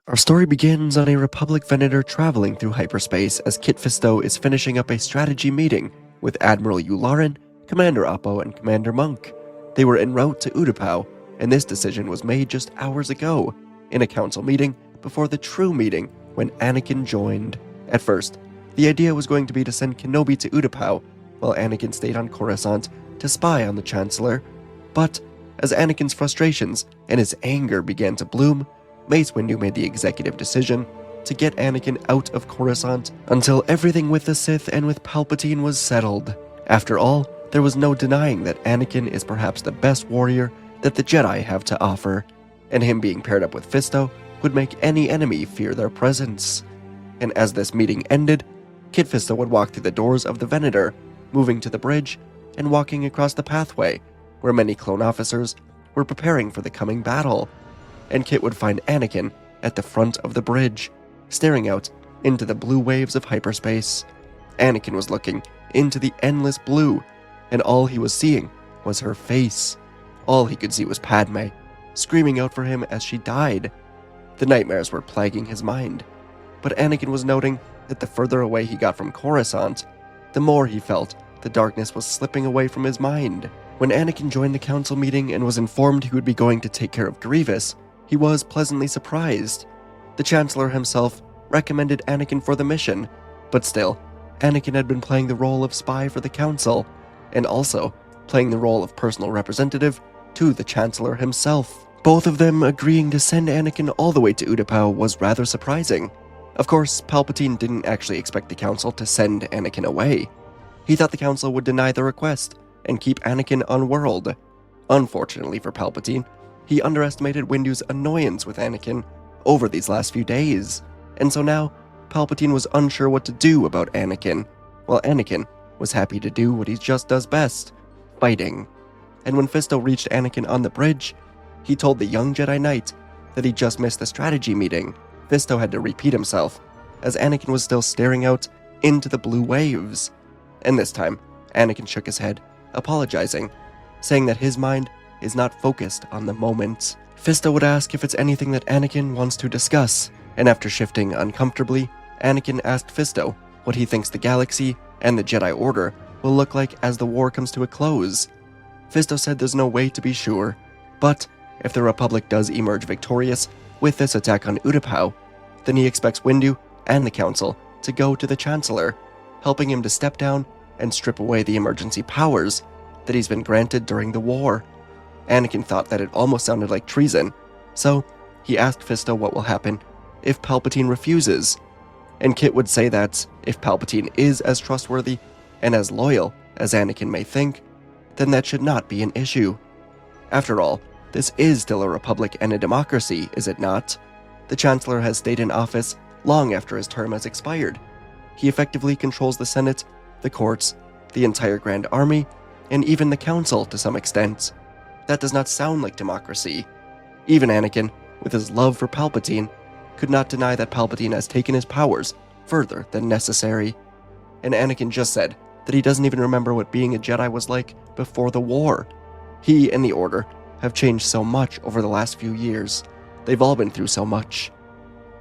Our story begins on a Republic Venator traveling through hyperspace as Kit Fisto is finishing up a strategy meeting with Admiral Yularen, Commander Oppo, and Commander Monk. They were en route to Utapau, and this decision was made just hours ago, in a council meeting before the true meeting when Anakin joined. At first, the idea was going to be to send Kenobi to Utapau, while Anakin stayed on Coruscant to spy on the Chancellor. But as Anakin's frustrations and his anger began to bloom, Mace Windu made the executive decision to get Anakin out of Coruscant until everything with the Sith and with Palpatine was settled. After all, there was no denying that Anakin is perhaps the best warrior that the Jedi have to offer, and him being paired up with Fisto would make any enemy fear their presence. And as this meeting ended, Kit Fisto would walk through the doors of the Venator, moving to the bridge and walking across the pathway where many clone officers were preparing for the coming battle. And Kit would find Anakin at the front of the bridge, staring out into the blue waves of hyperspace. Anakin was looking into the endless blue, and all he was seeing was her face. All he could see was Padme, screaming out for him as she died. The nightmares were plaguing his mind, but Anakin was noting that the further away he got from Coruscant, the more he felt the darkness was slipping away from his mind. When Anakin joined the council meeting and was informed he would be going to take care of Grievous, he was pleasantly surprised. The Chancellor himself recommended Anakin for the mission, but still, Anakin had been playing the role of spy for the Council, and also playing the role of personal representative to the Chancellor himself. Both of them agreeing to send Anakin all the way to Utapau was rather surprising. Of course, Palpatine didn't actually expect the Council to send Anakin away. He thought the Council would deny the request and keep Anakin on world. Unfortunately for Palpatine, he underestimated Windu's annoyance with Anakin over these last few days, and so now Palpatine was unsure what to do about Anakin, while Anakin was happy to do what he just does best, fighting. And when Fisto reached Anakin on the bridge, he told the young Jedi Knight that he just missed the strategy meeting. Fisto had to repeat himself, as Anakin was still staring out into the blue waves. And this time, Anakin shook his head, apologizing, saying that his mind is not focused on the moment. Fisto would ask if it's anything that Anakin wants to discuss, and after shifting uncomfortably, Anakin asked Fisto what he thinks the galaxy and the Jedi Order will look like as the war comes to a close. Fisto said there's no way to be sure, but if the Republic does emerge victorious with this attack on Utapau, then he expects Windu and the Council to go to the Chancellor, helping him to step down and strip away the emergency powers that he's been granted during the war. Anakin thought that it almost sounded like treason, so he asked Fisto what will happen if Palpatine refuses, and Kit would say that if Palpatine is as trustworthy and as loyal as Anakin may think, then that should not be an issue. After all, this is still a republic and a democracy, is it not? The Chancellor has stayed in office long after his term has expired. He effectively controls the Senate, the courts, the entire Grand Army, and even the Council to some extent. That does not sound like democracy. Even Anakin, with his love for Palpatine, could not deny that Palpatine has taken his powers further than necessary. And Anakin just said that he doesn't even remember what being a Jedi was like before the war. He and the Order have changed so much over the last few years. They've all been through so much.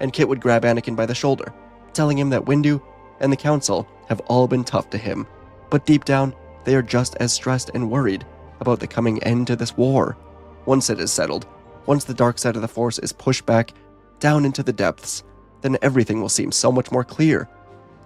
And Kit would grab Anakin by the shoulder, telling him that Windu and the Council have all been tough to him, but deep down, they are just as stressed and worried about the coming end to this war. Once it is settled, once the dark side of the Force is pushed back down into the depths, then everything will seem so much more clear.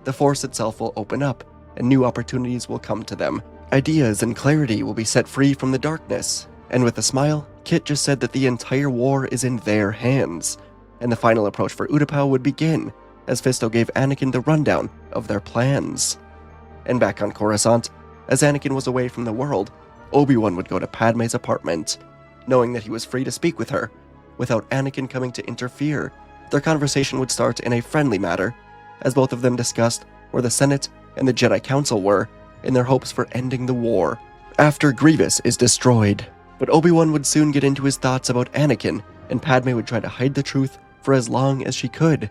The Force itself will open up, and new opportunities will come to them. Ideas and clarity will be set free from the darkness. And with a smile, Kit just said that the entire war is in their hands, and the final approach for Utapau would begin, as Fisto gave Anakin the rundown of their plans. And back on Coruscant, as Anakin was away from the world, Obi Wan would go to Padme's apartment, knowing that he was free to speak with her, without Anakin coming to interfere. Their conversation would start in a friendly manner, as both of them discussed where the Senate and the Jedi Council were in their hopes for ending the war after Grievous is destroyed. But Obi-Wan would soon get into his thoughts about Anakin, and Padme would try to hide the truth for as long as she could.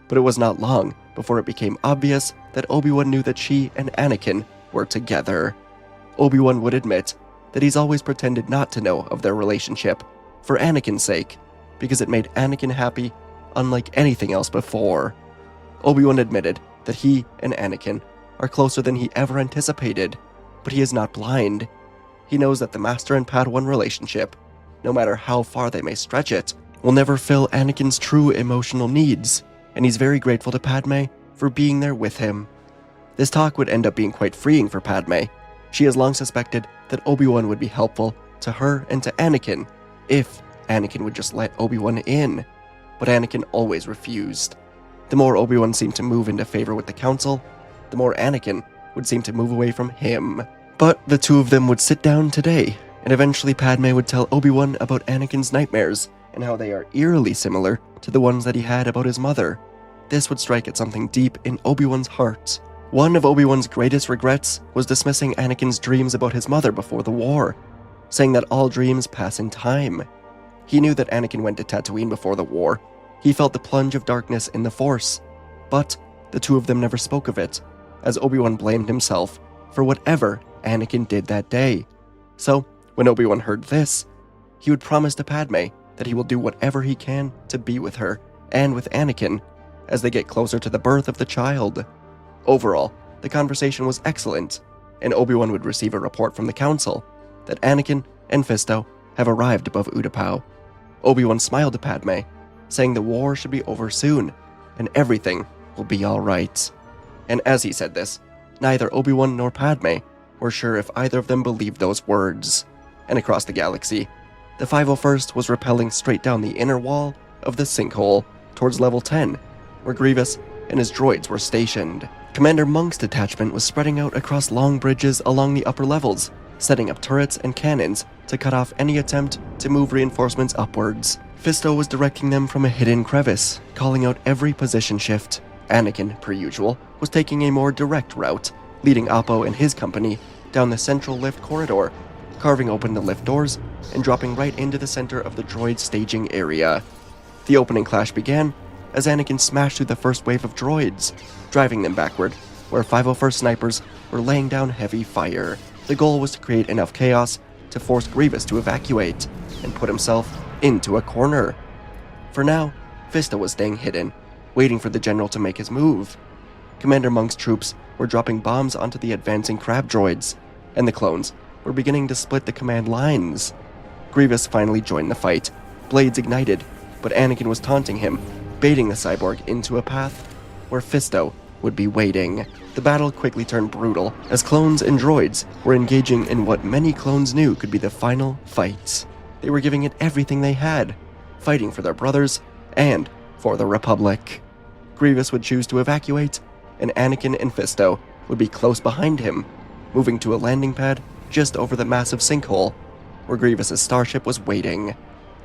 But it was not long before it became obvious that Obi-Wan knew that she and Anakin were together. Obi-Wan would admit that he's always pretended not to know of their relationship, for Anakin's sake, because it made Anakin happy unlike anything else before. Obi-Wan admitted that he and Anakin are closer than he ever anticipated, but he is not blind. He knows that the Master and Padawan relationship, no matter how far they may stretch it, will never fill Anakin's true emotional needs, and he's very grateful to Padme for being there with him. This talk would end up being quite freeing for Padme. She has long suspected that Obi-Wan would be helpful to her and to Anakin if Anakin would just let Obi-Wan in, but Anakin always refused. The more Obi-Wan seemed to move into favor with the Council, the more Anakin would seem to move away from him. But the two of them would sit down today, and eventually Padme would tell Obi-Wan about Anakin's nightmares and how they are eerily similar to the ones that he had about his mother. This would strike at something deep in Obi-Wan's heart. One of Obi-Wan's greatest regrets was dismissing Anakin's dreams about his mother before the war, saying that all dreams pass in time. He knew that Anakin went to Tatooine before the war. He felt the plunge of darkness in the Force, but the two of them never spoke of it, as Obi-Wan blamed himself for whatever Anakin did that day. So, when Obi-Wan heard this, he would promise to Padme that he will do whatever he can to be with her and with Anakin as they get closer to the birth of the child. Overall, the conversation was excellent, and Obi-Wan would receive a report from the Council that Anakin and Fisto have arrived above Utapau. Obi-Wan smiled to Padme, saying the war should be over soon, and everything will be alright. And as he said this, neither Obi-Wan nor Padme were sure if either of them believed those words. And across the galaxy, the 501st was rappelling straight down the inner wall of the sinkhole towards level 10, where Grievous and his droids were stationed. Commander Monk's detachment was spreading out across long bridges along the upper levels, setting up turrets and cannons to cut off any attempt to move reinforcements upwards. Fisto was directing them from a hidden crevice, calling out every position shift. Anakin, per usual, was taking a more direct route, leading Oppo and his company down the central lift corridor, carving open the lift doors and dropping right into the center of the droid staging area. The opening clash began as Anakin smashed through the first wave of droids, driving them backward, where 501st snipers were laying down heavy fire. The goal was to create enough chaos to force Grievous to evacuate and put himself into a corner. For now, Fisto was staying hidden, waiting for the general to make his move. Commander Monk's troops were dropping bombs onto the advancing crab droids, and the clones were beginning to split the command lines. Grievous finally joined the fight, blades ignited, but Anakin was taunting him, baiting the cyborg into a path where Fisto would be waiting. The battle quickly turned brutal, as clones and droids were engaging in what many clones knew could be the final fight. They were giving it everything they had, fighting for their brothers and for the Republic. Grievous would choose to evacuate, and Anakin and Fisto would be close behind him, moving to a landing pad just over the massive sinkhole, where Grievous's starship was waiting.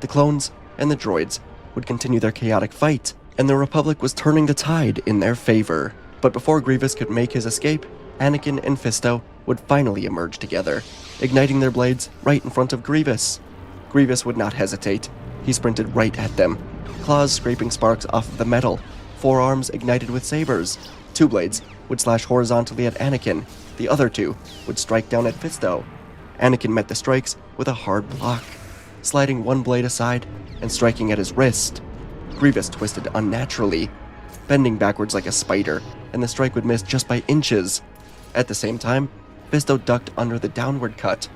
The clones and the droids would continue their chaotic fight, and the Republic was turning the tide in their favor. But before Grievous could make his escape, Anakin and Fisto would finally emerge together, igniting their blades right in front of Grievous. Grievous would not hesitate. He sprinted right at them, claws scraping sparks off of the metal, forearms ignited with sabers. Two blades would slash horizontally at Anakin, the other two would strike down at Fisto. Anakin met the strikes with a hard block, sliding one blade aside and striking at his wrist. Grievous twisted unnaturally, bending backwards like a spider, and the strike would miss just by inches. At the same time, Fisto ducked under the downward cut,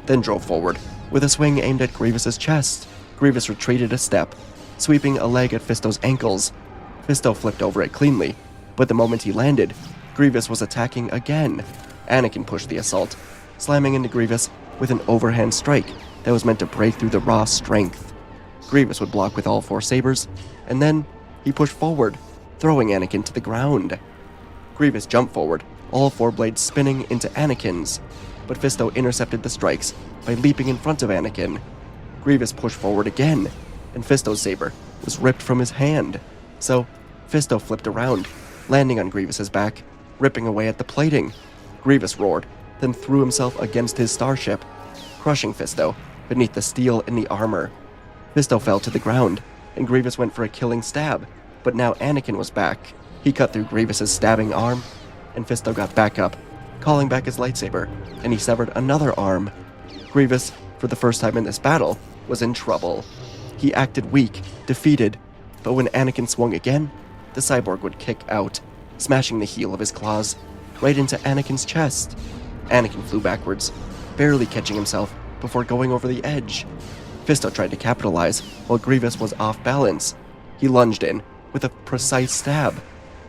then drove forward, with a swing aimed at Grievous's chest. Grievous retreated a step, sweeping a leg at Fisto's ankles. Fisto flipped over it cleanly, but the moment he landed, Grievous was attacking again. Anakin pushed the assault, slamming into Grievous with an overhand strike that was meant to break through the raw strength. Grievous would block with all four sabers, and then he pushed forward, throwing Anakin to the ground. Grievous jumped forward, all four blades spinning into Anakin's, but Fisto intercepted the strikes by leaping in front of Anakin. Grievous pushed forward again, and Fisto's saber was ripped from his hand. So, Fisto flipped around, landing on Grievous's back, ripping away at the plating. Grievous roared, then threw himself against his starship, crushing Fisto beneath the steel in the armor. Fisto fell to the ground, and Grievous went for a killing stab, but now Anakin was back. He cut through Grievous's stabbing arm, and Fisto got back up, calling back his lightsaber, and he severed another arm. Grievous, for the first time in this battle, was in trouble. He acted weak, defeated, But when Anakin swung again, the cyborg would kick out, smashing the heel of his claws right into Anakin's chest. Anakin flew backwards, barely catching himself before going over the edge. Fisto tried to capitalize while Grievous was off balance. He lunged in with a precise stab,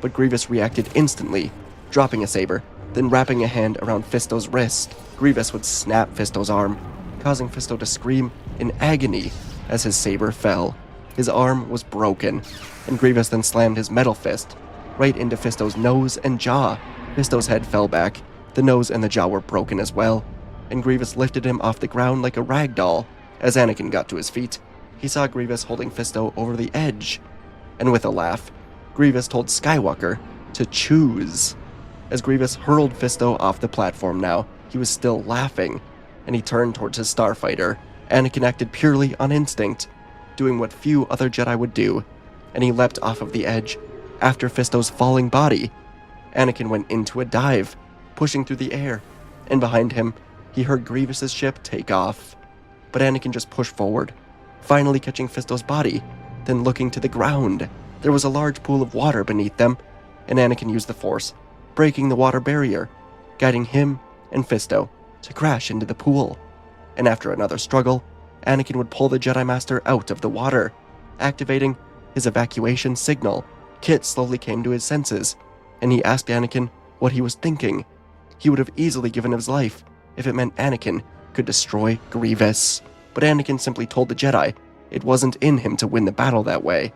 but Grievous reacted instantly, dropping a saber, then wrapping a hand around Fisto's wrist. Grievous would snap Fisto's arm, causing Fisto to scream in agony as his saber fell. His arm was broken, and Grievous then slammed his metal fist right into Fisto's nose and jaw. Fisto's head fell back, the nose and the jaw were broken as well, and Grievous lifted him off the ground like a rag doll. As Anakin got to his feet, he saw Grievous holding Fisto over the edge, and with a laugh, Grievous told Skywalker to choose. As Grievous hurled Fisto off the platform now, he was still laughing, and he turned towards his starfighter. Anakin acted purely on instinct, doing what few other Jedi would do, and he leapt off of the edge after Fisto's falling body. Anakin went into a dive, pushing through the air, and behind him, he heard Grievous's ship take off. But Anakin just pushed forward, finally catching Fisto's body, then looking to the ground. There was a large pool of water beneath them, and Anakin used the Force, breaking the water barrier, guiding him and Fisto to crash into the pool. And after another struggle, Anakin would pull the Jedi Master out of the water, activating his evacuation signal. Kit slowly came to his senses, and he asked Anakin what he was thinking. He would have easily given his life if it meant Anakin could destroy Grievous. But Anakin simply told the Jedi it wasn't in him to win the battle that way,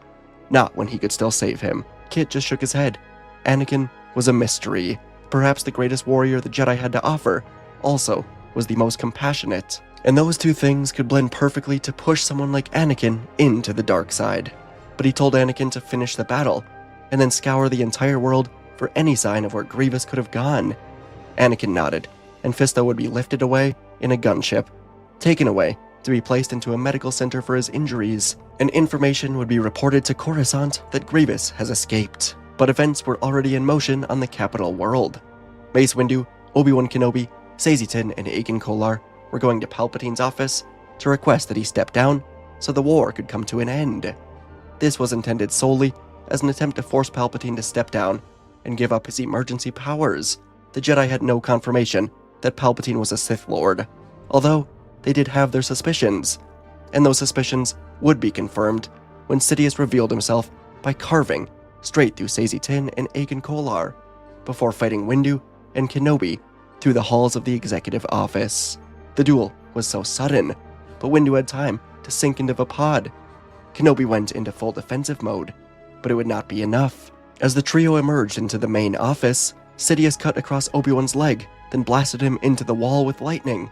not when he could still save him. Kit just shook his head. Anakin was a mystery. Perhaps the greatest warrior the Jedi had to offer also was the most compassionate. And those two things could blend perfectly to push someone like Anakin into the dark side. But he told Anakin to finish the battle, and then scour the entire world for any sign of where Grievous could have gone. Anakin nodded, and Fisto would be lifted away in a gunship, taken away to be placed into a medical center for his injuries, and information would be reported to Coruscant that Grievous has escaped. But events were already in motion on the capital world. Mace Windu, Obi Wan Kenobi, Sazitin, and Agen Kolar were going to Palpatine's office to request that he step down so the war could come to an end. This was intended solely as an attempt to force Palpatine to step down and give up his emergency powers. The Jedi had no confirmation that Palpatine was a Sith Lord, although they did have their suspicions, and those suspicions would be confirmed when Sidious revealed himself by carving straight through Sazitin and Agen Kolar, before fighting Windu and Kenobi through the halls of the executive office. The duel was so sudden, but Windu had time to sink into the pod. Kenobi went into full defensive mode, but it would not be enough. As the trio emerged into the main office, Sidious cut across Obi-Wan's leg, then blasted him into the wall with lightning.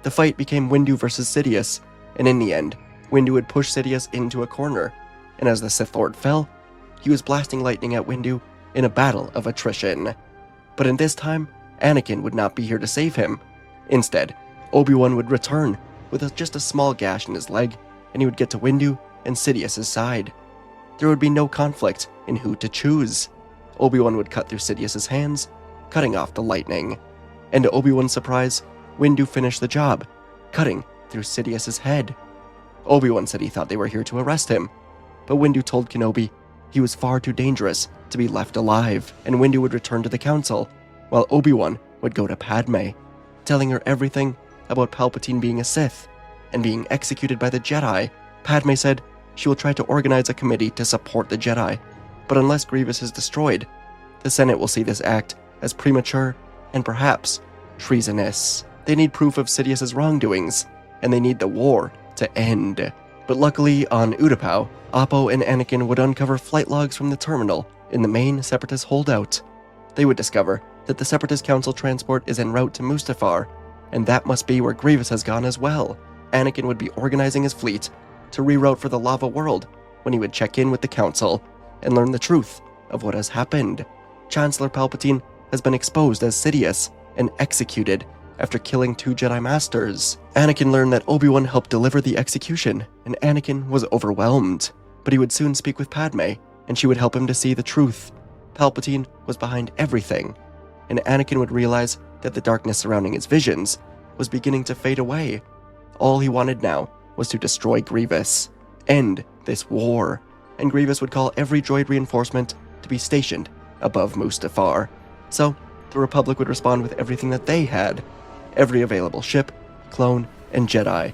The fight became Windu versus Sidious, and in the end, Windu would push Sidious into a corner, and as the Sith Lord fell, he was blasting lightning at Windu in a battle of attrition. But in this time, Anakin would not be here to save him. Instead, Obi-Wan would return with just a small gash in his leg, and he would get to Windu and Sidious's side. There would be no conflict in who to choose. Obi-Wan would cut through Sidious's hands, cutting off the lightning. And to Obi-Wan's surprise, Windu finished the job, cutting through Sidious's head. Obi-Wan said he thought they were here to arrest him, but Windu told Kenobi he was far too dangerous to be left alive, and Windu would return to the council, while Obi-Wan would go to Padme, telling her everything about Palpatine being a Sith and being executed by the Jedi. Padme said she will try to organize a committee to support the Jedi, but unless Grievous is destroyed, the Senate will see this act as premature and perhaps treasonous. They need proof of Sidious's wrongdoings, and they need the war to end. But luckily, on Utapau, Appo and Anakin would uncover flight logs from the terminal in the main Separatist holdout. They would discover that the Separatist Council transport is en route to Mustafar, and that must be where Grievous has gone as well. Anakin would be organizing his fleet to reroute for the lava world when he would check in with the Council and learn the truth of what has happened. Chancellor Palpatine has been exposed as Sidious and executed after killing 2 Jedi Masters. Anakin learned that Obi-Wan helped deliver the execution, and Anakin was overwhelmed. But he would soon speak with Padme, and she would help him to see the truth. Palpatine was behind everything, and Anakin would realize that the darkness surrounding his visions was beginning to fade away. All he wanted now was to destroy Grievous, end this war. and Grievous would call every droid reinforcement to be stationed above Mustafar. So, the Republic would respond with everything that they had, every available ship, clone, and Jedi.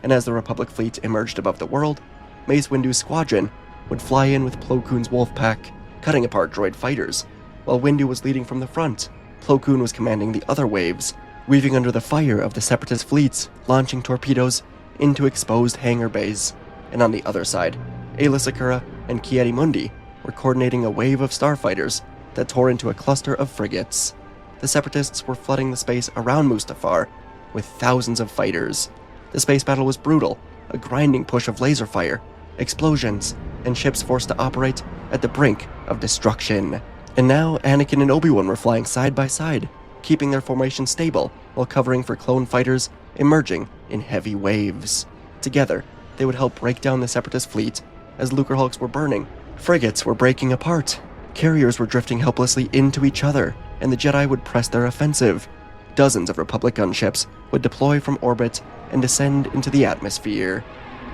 And as the Republic fleet emerged above the world, Mace Windu's squadron would fly in with Plo Koon's wolf pack, cutting apart droid fighters. While Windu was leading from the front, Plo Koon was commanding the other waves, weaving under the fire of the Separatist fleets, launching torpedoes into exposed hangar bays. And on the other side, Aayla Secura and Ki-Adi-Mundi were coordinating a wave of starfighters that tore into a cluster of frigates. The Separatists were flooding the space around Mustafar with thousands of fighters. The space battle was brutal, a grinding push of laser fire, explosions, and ships forced to operate at the brink of destruction. And now Anakin and Obi Wan were flying side by side, keeping their formation stable while covering for clone fighters emerging in heavy waves. Together, they would help break down the Separatist fleet as Lucrehulks were burning, frigates were breaking apart, carriers were drifting helplessly into each other, and the Jedi would press their offensive. Dozens of Republic gunships would deploy from orbit and descend into the atmosphere,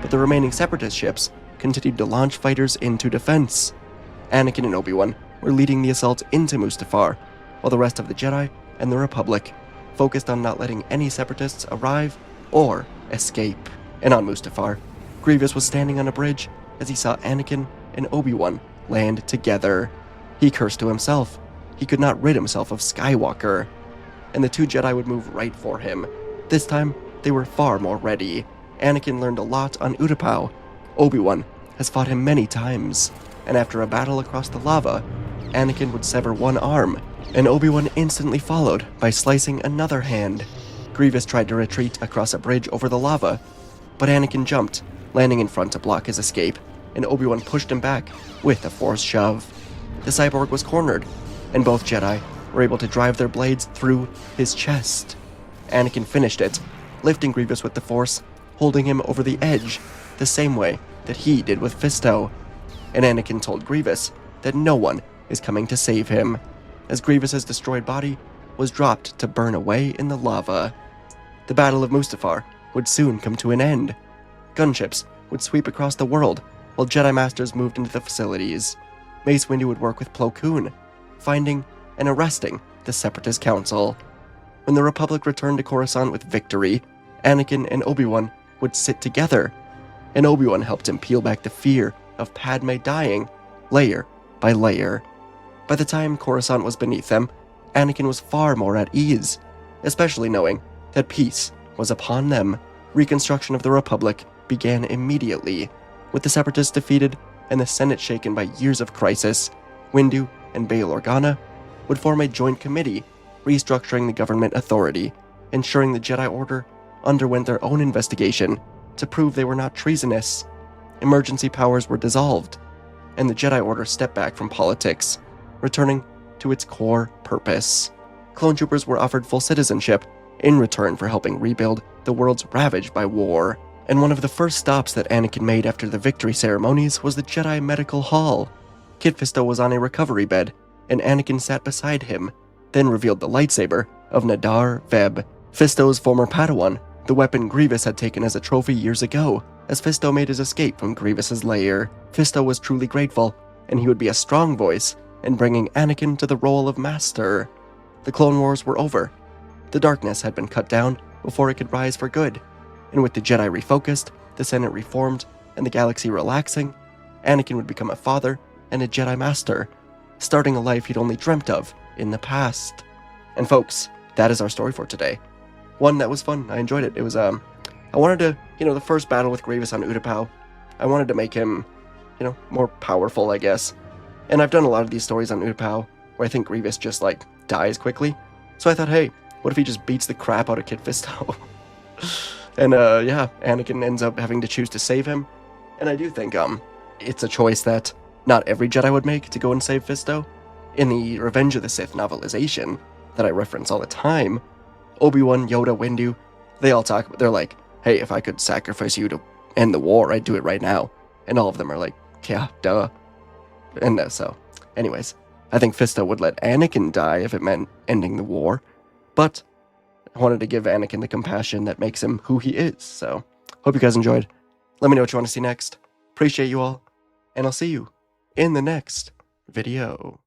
but the remaining Separatist ships continued to launch fighters into defense. Anakin and Obi Wan were leading the assault into Mustafar, while the rest of the Jedi and the Republic focused on not letting any Separatists arrive or escape. And on Mustafar, Grievous was standing on a bridge as he saw Anakin and Obi Wan land together. He cursed to himself. He could not rid himself of Skywalker. And the two Jedi would move right for him. This time, they were far more ready. Anakin learned a lot on Utapau. Obi Wan has fought him many times. And after a battle across the lava, Anakin would sever one arm, and Obi Wan instantly followed by slicing another hand. Grievous tried to retreat across a bridge over the lava, but Anakin jumped, landing in front to block his escape, and Obi Wan pushed him back with a force shove. The cyborg was cornered, and both Jedi were able to drive their blades through his chest. Anakin finished it, lifting Grievous with the Force, holding him over the edge, the same way that he did with Fisto. And Anakin told Grievous that no one is coming to save him, as Grievous's destroyed body was dropped to burn away in the lava. The Battle of Mustafar would soon come to an end. Gunships would sweep across the world, while Jedi Masters moved into the facilities. Mace Windu would work with Plo Koon, finding and arresting the Separatist Council. When the Republic returned to Coruscant with victory, Anakin and Obi Wan would sit together, and Obi Wan helped him peel back the fear of Padme dying, layer by layer. By the time Coruscant was beneath them, Anakin was far more at ease, especially knowing that peace was upon them. Reconstruction of the Republic began immediately. With the Separatists defeated and the Senate shaken by years of crisis, Windu and Bail Organa would form a joint committee restructuring the government authority, ensuring the Jedi Order underwent their own investigation to prove they were not treasonous. Emergency powers were dissolved, and the Jedi Order stepped back from politics, returning to its core purpose. Clone troopers were offered full citizenship in return for helping rebuild the worlds ravaged by war. And one of the first stops that Anakin made after the victory ceremonies was the Jedi Medical Hall. Kit Fisto was on a recovery bed, and Anakin sat beside him, then revealed the lightsaber of Nadar Veb, Fisto's former Padawan, the weapon Grievous had taken as a trophy years ago, as Fisto made his escape from Grievous's lair. Fisto was truly grateful, and he would be a strong voice in bringing Anakin to the role of Master. The Clone Wars were over. The darkness had been cut down before it could rise for good, and with the Jedi refocused, the Senate reformed, and the galaxy relaxing, Anakin would become a father and a Jedi Master, starting a life he'd only dreamt of in the past. And folks, that is our story for today. One that was fun. I enjoyed it. It was, I wanted to, the first battle with Grievous on Utapau, I wanted to make him, more powerful, I guess. And I've done a lot of these stories on Utapau where I think Grievous just, dies quickly. So I thought, hey, what if he just beats the crap out of Kit Fisto? And, Anakin ends up having to choose to save him. And I do think, it's a choice that not every Jedi would make to go and save Fisto. In the Revenge of the Sith novelization that I reference all the time, Obi-Wan, Yoda, Windu, they all talk, they're like, hey, if I could sacrifice you to end the war, I'd do it right now. And all of them are like, yeah, duh. And so, anyways, I think Fisto would let Anakin die if it meant ending the war. But I wanted to give Anakin the compassion that makes him who he is. So, hope you guys enjoyed. Let me know what you want to see next. Appreciate you all. and I'll see you in the next video.